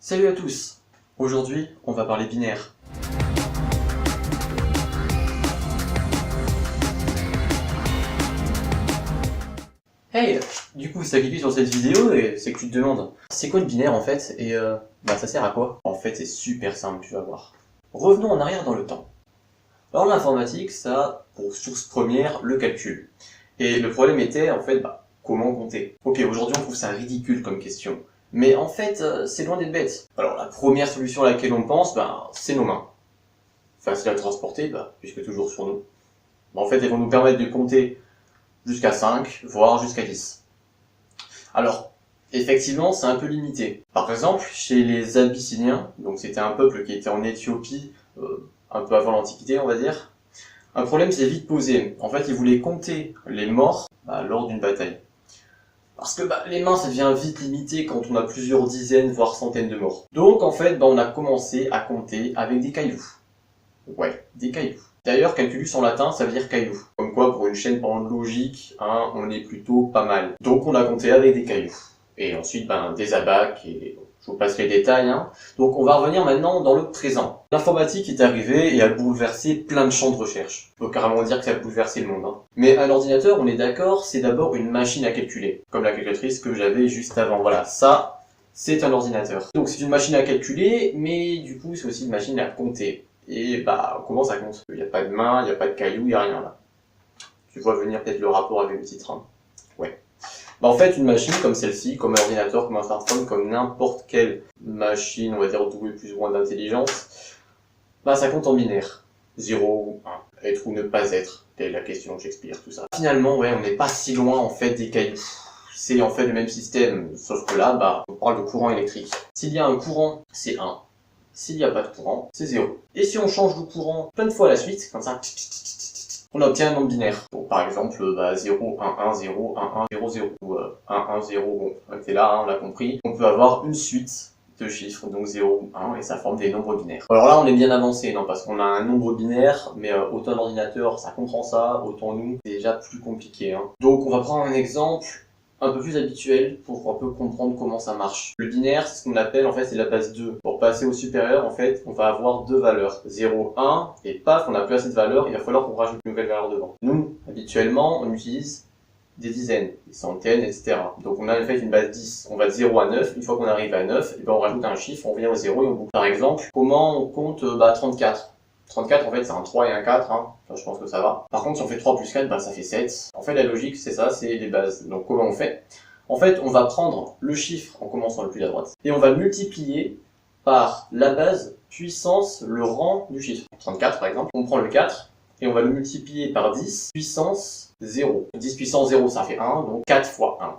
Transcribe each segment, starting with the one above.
Salut à tous! Aujourd'hui, on va parler binaire. Hey! Du coup, si t'as cliqué sur cette vidéo, et c'est que tu te demandes, c'est quoi le binaire en fait? Et ça sert à quoi? En fait, c'est super simple, tu vas voir. Revenons en arrière dans le temps. Alors l'informatique, ça a pour source première le calcul. Et le problème était, en fait, comment compter? Ok, aujourd'hui on trouve ça ridicule comme question. Mais en fait, c'est loin d'être bête. Alors la première solution à laquelle on pense, c'est nos mains. Facile à transporter, puisque toujours sur nous. En fait, elles vont nous permettre de compter jusqu'à 5, voire jusqu'à 10. Alors, effectivement, c'est un peu limité. Par exemple, chez les Abyssiniens, donc c'était un peuple qui était en Éthiopie, un peu avant l'Antiquité, on va dire, un problème s'est vite posé. En fait, ils voulaient compter les morts lors d'une bataille. Parce que les mains, ça devient vite limité quand on a plusieurs dizaines, voire centaines de morts. Donc, en fait, on a commencé à compter avec des cailloux. Ouais, des cailloux. D'ailleurs, calculus en latin, ça veut dire caillou. Comme quoi, pour une chaîne par exemple logique, on est plutôt pas mal. Donc, on a compté avec des cailloux. Et ensuite, des abacs, et je vous passe les détails. Donc, on va revenir maintenant dans le présent. L'informatique est arrivée et a bouleversé plein de champs de recherche. On peut carrément dire que ça a bouleversé le monde. Mais un ordinateur, on est d'accord, c'est d'abord une machine à calculer. Comme la calculatrice que j'avais juste avant. Voilà, ça, c'est un ordinateur. Donc, c'est une machine à calculer, mais du coup, c'est aussi une machine à compter. Et comment ça compte? Il n'y a pas de main, il n'y a pas de caillou, il n'y a rien là. Tu vois venir peut-être le rapport avec le titre. Ouais. En fait, une machine comme celle-ci, comme un ordinateur, comme un smartphone, comme n'importe quelle machine, on va dire douée plus ou moins d'intelligence, ça compte en binaire. 0 ou 1. Être ou ne pas être. Telle la question de Shakespeare, tout ça. Finalement, ouais, on n'est pas si loin en fait des cailloux. C'est en fait le même système, sauf que là, on parle de courant électrique. S'il y a un courant, c'est 1. S'il n'y a pas de courant, c'est 0. Et si on change de courant plein de fois à la suite, comme ça, on obtient un nombre binaire. Donc, par exemple, 0, 1, 1, 0, 1, 1, 0, 0. Ou 1, 1, 0, bon, c'est là, on l'a compris. On peut avoir une suite de chiffres, donc 0 ou 1, et ça forme des nombres binaires. Alors là, on est bien avancé, non, parce qu'on a un nombre binaire, mais autant l'ordinateur, ça comprend ça, autant nous, c'est déjà plus compliqué. Donc, on va prendre un exemple un peu plus habituel pour un peu comprendre comment ça marche. Le binaire, c'est ce qu'on appelle, en fait, c'est la base 2. Pour passer au supérieur, en fait, on va avoir deux valeurs. 0, 1, et paf, on n'a plus assez de valeurs, il va falloir qu'on rajoute une nouvelle valeur devant. Nous, habituellement, on utilise des dizaines, des centaines, etc. Donc on a en fait une base 10. On va de 0 à 9. Une fois qu'on arrive à 9, on rajoute un chiffre, on revient au 0 et on boucle. Par exemple, comment on compte 34? 34, en fait, c'est un 3 et un 4, Enfin, je pense que ça va. Par contre, si on fait 3 plus 4, ça fait 7. En fait, la logique, c'est ça, c'est les bases. Donc, comment on fait? En fait, on va prendre le chiffre en commençant le plus à droite, et on va le multiplier par la base puissance le rang du chiffre. 34, par exemple, on prend le 4, et on va le multiplier par 10 puissance 0. 10 puissance 0, ça fait 1, donc 4 fois 1.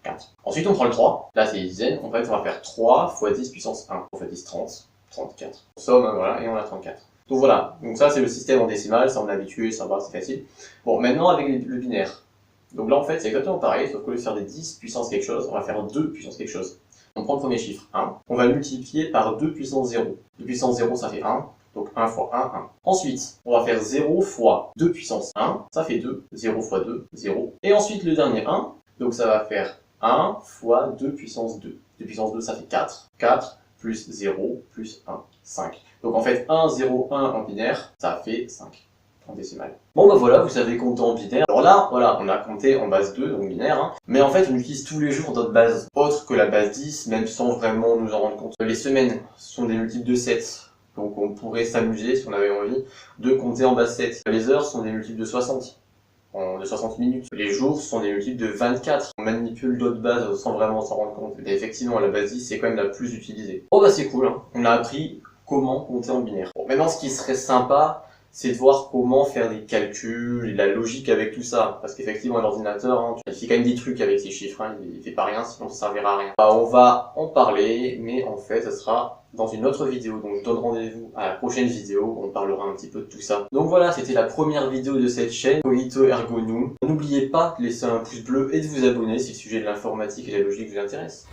4. Ensuite, on prend le 3, là, c'est les dizaines. En fait, on va faire 3 fois 10 puissance 1. On fait 10, 30, 34. On somme, voilà, et on a 34. Donc voilà, donc ça c'est le système en décimale, ça on est habitué, ça va, c'est facile. Bon, maintenant avec le binaire. Donc là en fait c'est exactement pareil, sauf qu'au lieu de faire des 10 puissance quelque chose, on va faire 2 puissance quelque chose. On prend le premier chiffre, 1, on va le multiplier par 2 puissance 0. 2 puissance 0 ça fait 1, donc 1 fois 1, 1. Ensuite, on va faire 0 fois 2 puissance 1, ça fait 2, 0 fois 2, 0. Et ensuite le dernier 1, donc ça va faire 1 fois 2 puissance 2. 2 puissance 2 ça fait 4, 4 plus 0 plus 1, 5. Donc en fait 1, 0, 1 en binaire, ça fait 5 en décimale. Bon voilà, vous savez compter en binaire. Alors là, voilà, on a compté en base 2, donc binaire, mais en fait on utilise tous les jours d'autres bases autres que la base 10, même sans vraiment nous en rendre compte. Les semaines sont des multiples de 7, donc on pourrait s'amuser, si on avait envie, de compter en base 7. Les heures sont des multiples de 60. De 60 minutes. Les jours sont des multiples de 24. On manipule d'autres bases sans vraiment s'en rendre compte. Et effectivement, la base 10, c'est quand même la plus utilisée. Bon c'est cool, On a appris comment compter en binaire. Bon, maintenant, ce qui serait sympa, c'est de voir comment faire des calculs et la logique avec tout ça. Parce qu'effectivement, l'ordinateur, il fait quand même des trucs avec ces chiffres, il fait pas rien, sinon ça servira à rien. On va en parler, mais en fait, ça sera dans une autre vidéo. Donc je donne rendez-vous à la prochaine vidéo où on parlera un petit peu de tout ça. Donc voilà, c'était la première vidéo de cette chaîne, Cogito Ergo Num. N'oubliez pas de laisser un pouce bleu et de vous abonner si le sujet de l'informatique et la logique vous intéresse.